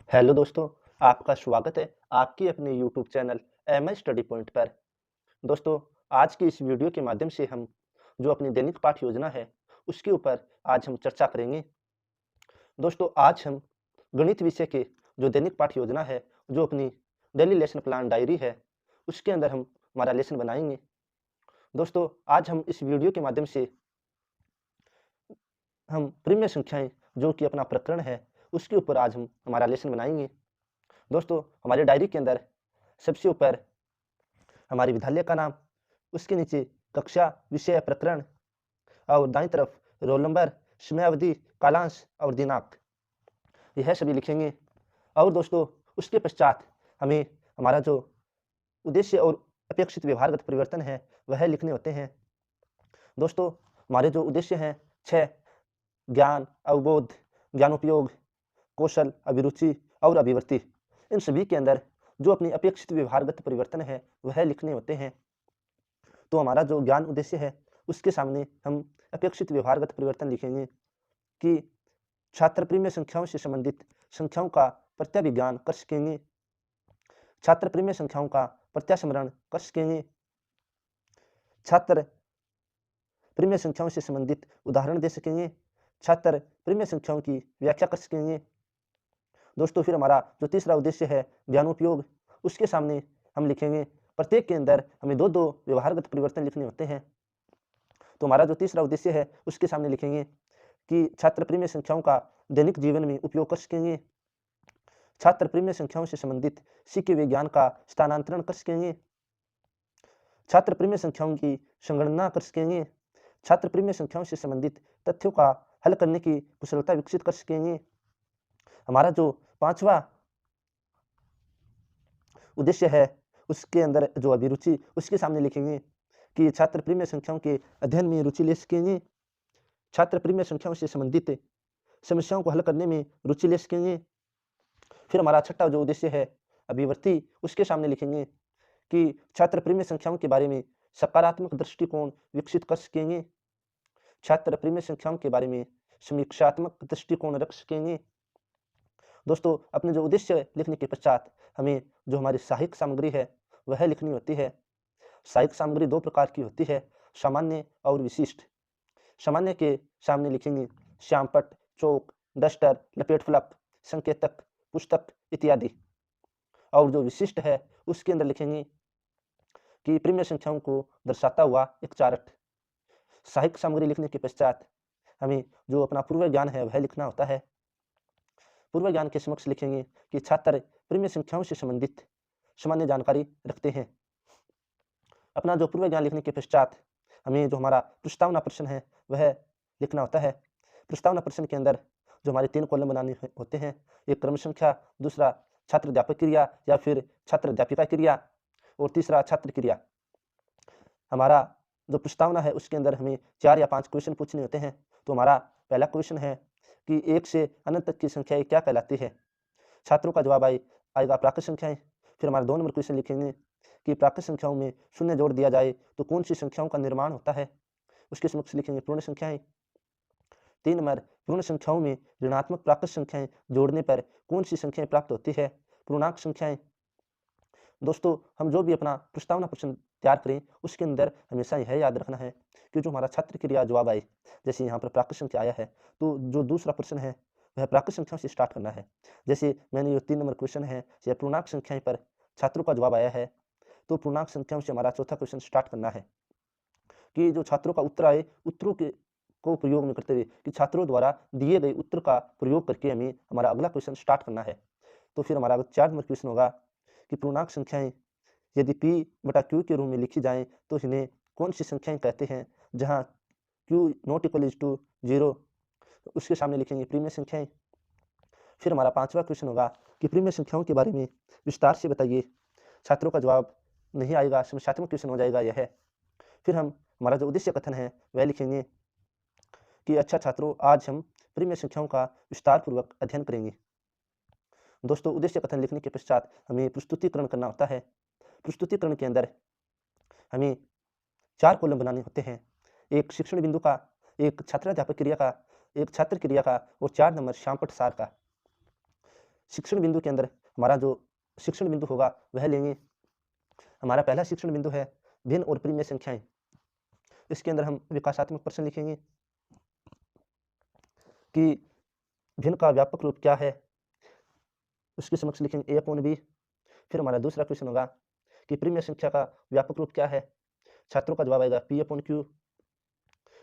Hello दोस्तों, आपका स्वागत है आपकी अपने YouTube channel M I study point पर। दोस्तों, आज की इस वीडियो के माध्यम से हम जो अपनी दैनिक पाठ योजना है, उसके ऊपर आज हम चर्चा करेंगे। दोस्तों, आज हम गणित विषय के जो दैनिक पाठ योजना है, जो अपनी डेली लेसन प्लान डायरी है, उसके अंदर हम हमारा लेसन बनाएंगे। दोस्तों, आज हम इस वीडियो के माध्यम से हम प्रीमिय संख्याएं जो कि अपना प्रकरण है, उसके ऊपर आज हम हमारा लेसन बनाएंगे। दोस्तों, हमारी डायरी के अंदर सबसे ऊपर हमारे विद्यालय का नाम, उसके नीचे कक्षा, विषय, प्रकरण और दाईं तरफ रोल नंबर, समयावधि, कालांश और दिनांक, यह सभी लिखेंगे। और दोस्तों, उसके पश्चात हमें हमारा जो उद्देश्य और अपेक्षित व्यवहारगत परिवर्तन है, वह लिखने होते हैं। दोस्तों, हमारे जो उद्देश्य हैं 6: ज्ञान, अवबोध, ज्ञानोपयोग, कौशल, अभिरुचि और अभिवृत्ति। इन सभी के अंदर जो अपनी अपेक्षित व्यवहारगत परिवर्तन है, वह लिखने होते हैं। तो हमारा जो ज्ञान उद्देश्य है, उसके सामने हम अपेक्षित व्यवहारगत परिवर्तन लिखेंगे कि छात्र प्रीमिय संख्याओं से संबंधित संख्याओं का प्रत्याभिज्ञान कर सकेंगे, छात्र प्रीमिय संख्याओं का प्रत्यास्मरण कर सकेंगे, छात्र प्रीमिय संख्याओं से संबंधित उदाहरण दे सकेंगे, छात्र प्रीमिय संख्याओं की व्याख्या कर सकेंगे। दोस्तों, फिर हमारा जो तीसरा उद्देश्य है ज्ञानोपयोग, उसके सामने हम लिखेंगे, प्रत्येक के अंदर हमें दो दो व्यवहारगत परिवर्तन लिखने होते हैं। तो हमारा जो तीसरा उद्देश्य है, उसके सामने लिखेंगे कि छात्र प्रीमिय संख्याओं का दैनिक जीवन में उपयोग कर सकेंगे, छात्र प्रीमिय संख्याओं से संबंधित सीखे हुए ज्ञान का स्थानांतरण कर सकेंगे, छात्र प्रीमिय संख्याओं की संगणना कर सकेंगे, छात्र प्रीमिय संख्याओं से संबंधित तथ्यों का हल करने की कुशलता विकसित कर सकेंगे। हमारा जो पांचवा उद्देश्य है, उसके अंदर जो अभिरुचि, उसके सामने लिखेंगे कि छात्र प्रीमिय संख्याओं के अध्ययन में रुचि ले सकेंगे, छात्र प्रीमिय संख्याओं से संबंधित समस्याओं को हल करने में रुचि ले सकेंगे। फिर हमारा छठा जो उद्देश्य है अभिवृत्ति, उसके सामने लिखेंगे कि छात्र प्रीमिय संख्याओं के बारे में सकारात्मक दृष्टिकोण विकसित कर सकेंगे, छात्र प्रीमिय संख्याओं के बारे में समीक्षात्मक दृष्टिकोण रख सकेंगे। दोस्तों, अपने जो उद्देश्य लिखने के पश्चात हमें जो हमारी सहायक सामग्री है, वह लिखनी होती है। सहायक सामग्री दो प्रकार की होती है, सामान्य और विशिष्ट। सामान्य के सामने लिखेंगे श्यामपट्ट, चौक, डस्टर, लपेट फलक, संकेतक, पुस्तक इत्यादि। और जो विशिष्ट है, उसके अंदर लिखेंगे कि प्रीमिय संख्याओं को दर्शाता हुआ एक चार्ट। सहायक सामग्री लिखने के पश्चात हमें जो अपना पूर्व ज्ञान है, वह लिखना होता है। पूर्व ज्ञान के समक्ष लिखेंगे कि छात्र प्रीमिय संख्याओं से संबंधित सामान्य जानकारी रखते हैं। अपना जो पूर्व ज्ञान लिखने के पश्चात हमें जो हमारा प्रस्तावना प्रश्न है, वह लिखना होता है। प्रस्तावना प्रश्न के अंदर जो हमारे 3 कॉलम बनाने होते हैं, एक क्रम संख्या, दूसरा छात्र अध्यापक क्रिया या फिर छात्र अध्यापिका क्रिया और तीसरा छात्र क्रिया। हमारा जो प्रस्तावना है, उसके अंदर हमें 4 या 5 क्वेश्चन पूछने होते हैं। तो हमारा पहला क्वेश्चन है कि 1 से अनंत तक की संख्याएँ क्या कहलाती है? छात्रों का जवाब आएगा प्राकृत संख्याएँ। फिर हमारा 2 नंबर क्वेश्चन लिखेंगे कि प्राकृत संख्याओं में शून्य जोड़ दिया जाए तो कौन सी संख्याओं का निर्माण होता है? उसके समक्ष लिखेंगे पूर्ण संख्याएँ। 3 नंबर, पूर्ण संख्याओं में ऋणात्मक प्राकृत संख्याएँ जोड़ने पर कौन सी संख्याएँ प्राप्त होती है? पूर्णांक संख्याएँ। दोस्तों, हम जो भी अपना प्रस्तावना प्रश्न तैयार करें, उसके अंदर हमेशा यह याद रखना है कि जो हमारा छात्र क्रिया जवाब आए, जैसे यहाँ पर प्राकृत संख्या आया है, तो जो दूसरा प्रश्न है, वह प्राकृत संख्याओं से स्टार्ट करना है। जैसे मैंने जो 3 नंबर क्वेश्चन है, या पूर्णांक संख्याएँ पर छात्रों का जवाब आया है, तो पूर्णांक संख्याओं से हमारा चौथा क्वेश्चन स्टार्ट करना है कि जो छात्रों का उत्तर आए, उत्तरों के को प्रयोग में करते हुए कि छात्रों द्वारा दिए गए उत्तर का प्रयोग करके हमें हमारा अगला क्वेश्चन स्टार्ट करना है। तो फिर हमारा 4 नंबर क्वेश्चन होगा कि पूर्णांक संख्याएँ यदि P/Q के रूप में लिखी जाएँ, तो इन्हें कौन सी संख्याएँ कहते हैं? जहाँ Q not equal is to 0, उसके सामने लिखेंगे प्रीमिय संख्याएँ। फिर हमारा 5वां क्वेश्चन होगा कि प्रीमिय संख्याओं के बारे में विस्तार से बताइए। छात्रों का जवाब नहीं आएगा, समस्यात्मक क्वेश्चन हो जाएगा यह। फिर हम हमारा जो उद्देश्य कथन है, वह लिखेंगे कि अच्छा छात्रों, आज हम प्रीमिय संख्याओं का विस्तारपूर्वक अध्ययन करेंगे। दोस्तों, उद्देश्य कथन लिखने के पश्चात हमें प्रस्तुतिकरण करना होता है। प्रस्तुतिकरण के अंदर हमें 4 कॉलम बनाने होते हैं, एक शिक्षण बिंदु का, एक छात्र अध्यापक क्रिया का, एक छात्र क्रिया का और 4 नंबर श्यामपट्ट सार का। शिक्षण बिंदु के अंदर हमारा जो शिक्षण बिंदु होगा वह लेंगे। हमारा पहला शिक्षण बिंदु है भिन्न और परिमेय संख्याएं। इसके अंदर हम विकासात्मक प्रश्न लिखेंगे कि भिन्न का व्यापक रूप क्या है, उसके समक्ष लिखेंगे a अपॉन बी। फिर हमारा दूसरा क्वेश्चन होगा कि परिमेय संख्या का व्यापक रूप क्या है, छात्रों का जवाब आएगा p अपॉन क्यू।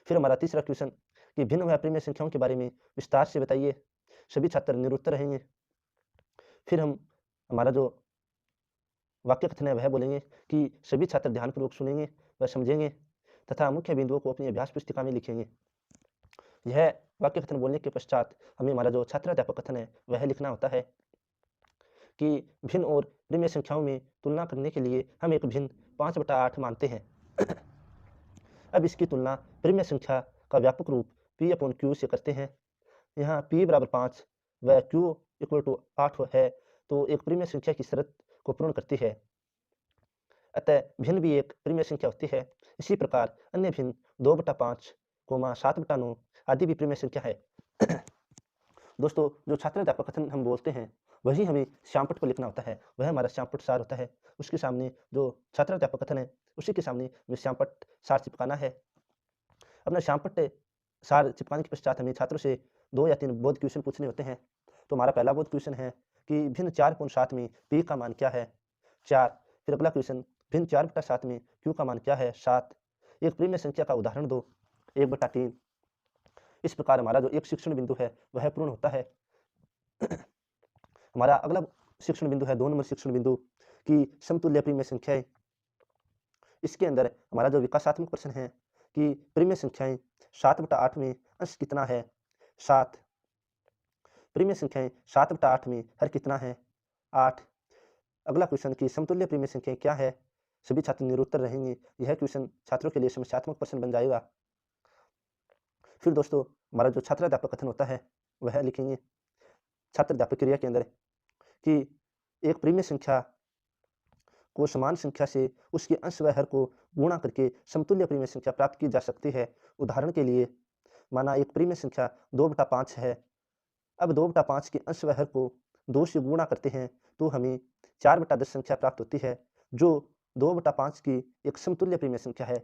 फिर हमारा तीसरा क्वेश्चन कि भिन्न व परिमेय संख्याओं के बारे में विस्तार से बताइए, सभी छात्र निरुत्तर रहेंगे। फिर हम हमारा जो वाक्य कथन है वह बोलेंगे कि सभी छात्र ध्यानपूर्वक सुनेंगे व समझेंगे तथा मुख्य बिंदुओं को अपनी अभ्यास पुस्तिका में लिखेंगे। यह वाक्य कथन बोलने के पश्चात हमें हमारा जो छात्राध्यापक कथन है वह लिखना होता है कि भिन्न और परिमेय संख्याओं में तुलना करने के लिए हम एक भिन्न 5/8 मानते हैं। अब इसकी तुलना परिमेय संख्या का व्यापक रूप p अपॉन क्यू से करते हैं। यहाँ p बराबर 5 व q इक्वल टू 8 है, तो एक परिमेय संख्या की शर्त को पूर्ण करती है, अतः भिन्न भी एक परिमेय संख्या होती है। इसी प्रकार अन्य भिन्न 2/5, 7/9 आदि भी परिमेय संख्या है। दोस्तों, जो छात्राध्यापक कथन हम बोलते हैं वही हमें श्यामपट्ट पर लिखना होता है, वह हमारा श्यामपट्ट सार होता है। उसके सामने जो छात्राध्यापक कथन है उसी के सामने हमें श्यामपट्ट सार चिपकाना है। अपना श्यामपट्ट सार चिपकाने के पश्चात हमें छात्रों से 2 या 3 बोध क्वेश्चन पूछने होते हैं। तो हमारा पहला बोध क्वेश्चन है कि भिन्न 4/7 में p का मान क्या है, 4। फिर अगला क्वेश्चन भिन्न 4/7 में q का मान क्या है, 7। एक परिमेय संख्या का उदाहरण दो, 1/3। इस प्रकार हमारा जो एक शिक्षण बिंदु है वह पूर्ण होता है। हमारा अगला शिक्षण बिंदु है 2 नंबर शिक्षण बिंदु की समतुल्य परिमेय संख्याएं। इसके अंदर हमारा जो विकासात्मक प्रश्न है कि परिमेय संख्याएं 7/8 में अंश कितना है, 7। परिमेय संख्याएं 7/8 में हर कितना है, 8। अगला क्वेश्चन की समतुल्य परिमेय संख्याएं क्या है, सभी छात्र निरुत्तर रहेंगे। यह क्वेश्चन छात्रों के लिए समस्यात्मक प्रश्न बन जाएगा। फिर दोस्तों, हमारा जो छात्राध्यापक कथन होता है वह लिखेंगे छात्राध्यापक क्रिया के अंदर कि एक परिमेय संख्या को समान संख्या से उसके अंश व हर को गुणा करके समतुल्य परिमेय संख्या प्राप्त की जा सकती है। उदाहरण के लिए माना एक परिमेय संख्या 2/5 है। अब 2/5 के अंश व हर को 2 से गुणा करते हैं तो हमें 4/10 संख्या प्राप्त होती है, जो 2/5 की एक समतुल्य परिमेय संख्या है।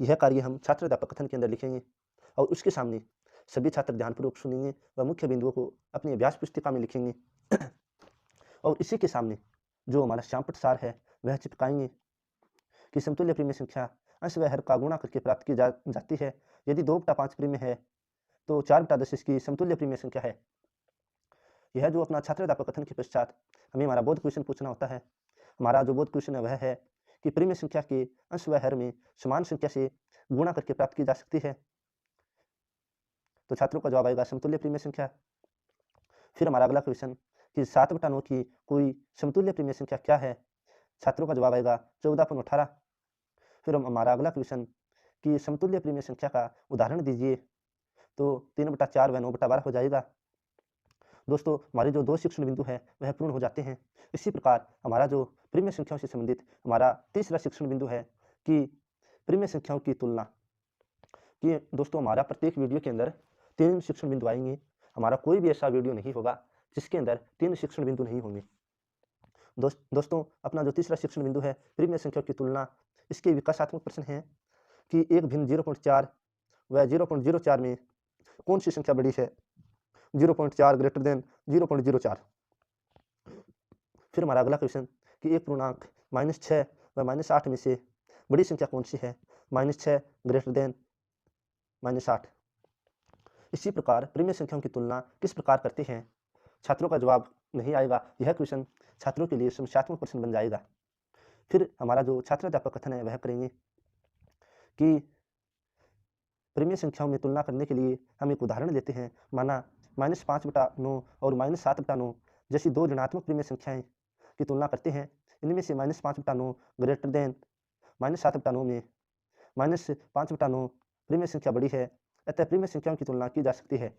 यह कार्य हम छात्राध्यापक कथन के अंदर लिखेंगे और उसके सामने सभी छात्र ध्यानपूर्वक सुनेंगे व मुख्य बिंदुओं को अपनी अभ्यास पुस्तिका में लिखेंगे। और इसी के सामने जो हमारा श्यामपट्ट सार है वह चिपकाएंगे कि समतुल्य परिमेय संख्या अंश व हर का गुणा करके प्राप्त की जाती है। यदि 2/5 परिमेय है तो 4/10 इसकी समतुल्य परिमेय संख्या है। यह जो अपना छात्राध्यापक कथन के पश्चात हमें हमारा बोध क्वेश्चन पूछना होता है। हमारा जो बोध क्वेश्चन है वह है कि परिमेय संख्या के अंश व हर में समान संख्या से गुणा करके प्राप्त की जा सकती है। तो छात्रों का जवाब आएगा समतुल्य परिमेय संख्या। फिर हमारा अगला क्वेश्चन कि 7/9 की कोई समतुल्य परिमेय संख्या क्या है, छात्रों का जवाब आएगा 14/18। फिर हमारा अगला क्वेश्चन कि समतुल्य परिमेय संख्या का उदाहरण दीजिए, तो 3/4 व 9/12 हो जाएगा। दोस्तों, हमारे जो 2 शिक्षण बिंदु है वह पूर्ण हो जाते हैं। इसी प्रकार हमारा जो परिमेय संख्याओं से संबंधित हमारा तीसरा शिक्षण बिंदु है कि परिमेय संख्याओं की तुलना। कि दोस्तों, हमारा प्रत्येक वीडियो के अंदर 3 शिक्षण बिंदु आएंगे। हमारा कोई भी ऐसा वीडियो नहीं होगा जिसके अंदर 3 शिक्षण बिंदु नहीं होंगे। दोस्तों, अपना जो तीसरा शिक्षण बिंदु है परिमेय संख्याओं की तुलना, इसके विकासात्मक प्रश्न है कि एक भिन्न 0.4 व 0.04 में कौन सी संख्या बड़ी है, 0.4 ग्रेटर देन 0.04। फिर हमारा अगला क्वेश्चन कि एक पूर्णांक -6 व -8 में से बड़ी संख्या कौन सी है, -6 ग्रेटर देन -8। इसी प्रकार परिमेय संख्याओं की तुलना किस प्रकार करते हैं, छात्रों का जवाब नहीं आएगा। यह क्वेश्चन छात्रों के लिए समस्यात्मक प्रश्न बन जाएगा। फिर हमारा जो छात्राध्यापक कथन है वह करेंगे कि परिमेय संख्याओं में तुलना करने के लिए हम एक उदाहरण लेते हैं। माना -5/9 और -7/9 जैसी 2 ऋणात्मक परिमेय संख्याएं की तुलना करते हैं। इनमें से -5/9 ग्रेटर देन -7/9 में -5/9 परिमेय संख्या बड़ी है, अतः परिमेय संख्याओं की तुलना की जा सकती है।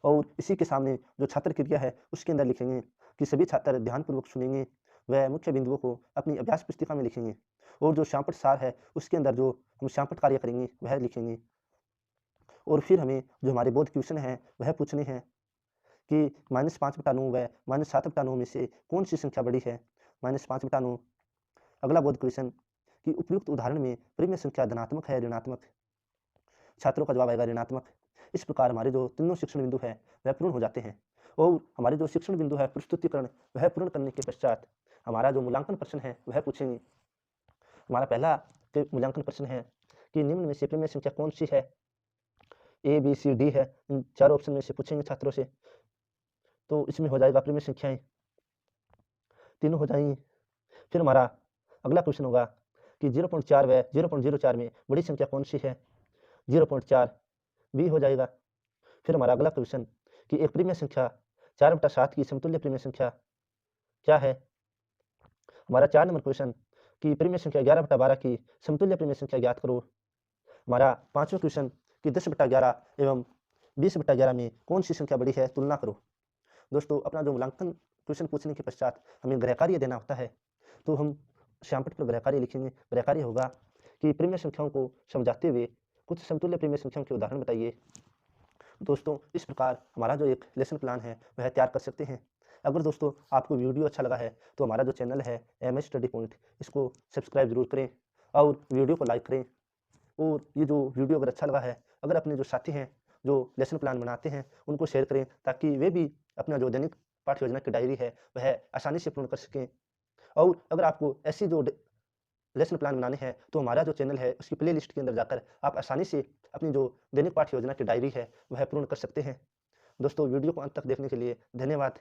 और इसी के सामने जो छात्र क्रिया है उसके अंदर लिखेंगे कि सभी छात्र ध्यानपूर्वक सुनेंगे व मुख्य बिंदुओं को अपनी अभ्यास पुस्तिका में लिखेंगे। और जो श्यामपट्ट सार है उसके अंदर जो हम श्यामपट्ट कार्य करेंगे वह लिखेंगे। और फिर हमें जो हमारे बोध क्वेश्चन हैं वह पूछने हैं कि -5/9 व -7/9 में से कौन सी संख्या बड़ी है। -5/9। अगला बोध क्वेश्चन कि उपयुक्त उदाहरण में प्रिय संख्या धनात्मक है ऋणात्मक। छात्रों का जवाब आएगा ऋणात्मक। इस प्रकार हमारे जो तीनों शिक्षण बिंदु है वह पूर्ण हो जाते हैं और हमारे जो शिक्षण बिंदु है प्रस्तुतिकरण वह पूर्ण करने के पश्चात हमारा जो मूल्यांकन प्रश्न है वह पूछेंगे। हमारा पहला मूल्यांकन प्रश्न है कि निम्न में से प्रिय संख्या कौन सी है। ए बी सी डी है, इन चारों ऑप्शन में से पूछेंगे छात्रों से। तो इसमें हो जाएगा प्रिय संख्याएं तीनों हो जाएंगी। फिर हमारा अगला क्वेश्चन होगा कि 0.4 व 0.04 में बड़ी संख्या कौन सी है। 0.4 बी हो जाएगा। फिर हमारा अगला क्वेश्चन कि एक प्रिय संख्या 4/7 की समतुल्य प्रिय संख्या क्या है। हमारा 4 नंबर क्वेश्चन कि प्रिय संख्या 11/12 की समतुल्य प्रिय संख्या ज्ञात करो। हमारा 5वां क्वेश्चन कि 10/11 एवं 20/11 में कौन सी संख्या बड़ी है, तुलना करो। दोस्तों अपना जो मूल्यांकन क्वेश्चन पूछने के पश्चात हमें गृह कार्य देना होता है, तो हम श्यामपट्ट पर गृह कार्य लिखेंगे। गृह कार्य होगा कि प्रिय संख्याओं को समझाते हुए कुछ समतुल्य प्रिय संख्याओं के उदाहरण बताइए। दोस्तों इस प्रकार हमारा जो एक लेसन प्लान है वह तैयार कर सकते हैं। अगर दोस्तों आपको वीडियो अच्छा लगा है तो हमारा जो चैनल है MS स्टडी पॉइंट, इसको सब्सक्राइब जरूर करें और वीडियो को लाइक करें। और ये जो वीडियो अगर अच्छा लगा है, अगर अपने जो साथी हैं जो लेसन प्लान बनाते हैं उनको शेयर करें, ताकि वे भी अपना जो दैनिक पाठ्य योजना की डायरी है वह आसानी से पूर्ण कर सकें। और अगर आपको ऐसी जो लेसन प्लान बनाने हैं तो हमारा जो चैनल है उसकी प्ले लिस्ट के अंदर जाकर आप आसानी से अपनी जो दैनिक पाठ्य योजना की डायरी है वह पूर्ण कर सकते हैं। दोस्तों वीडियो को अंत तक देखने के लिए धन्यवाद।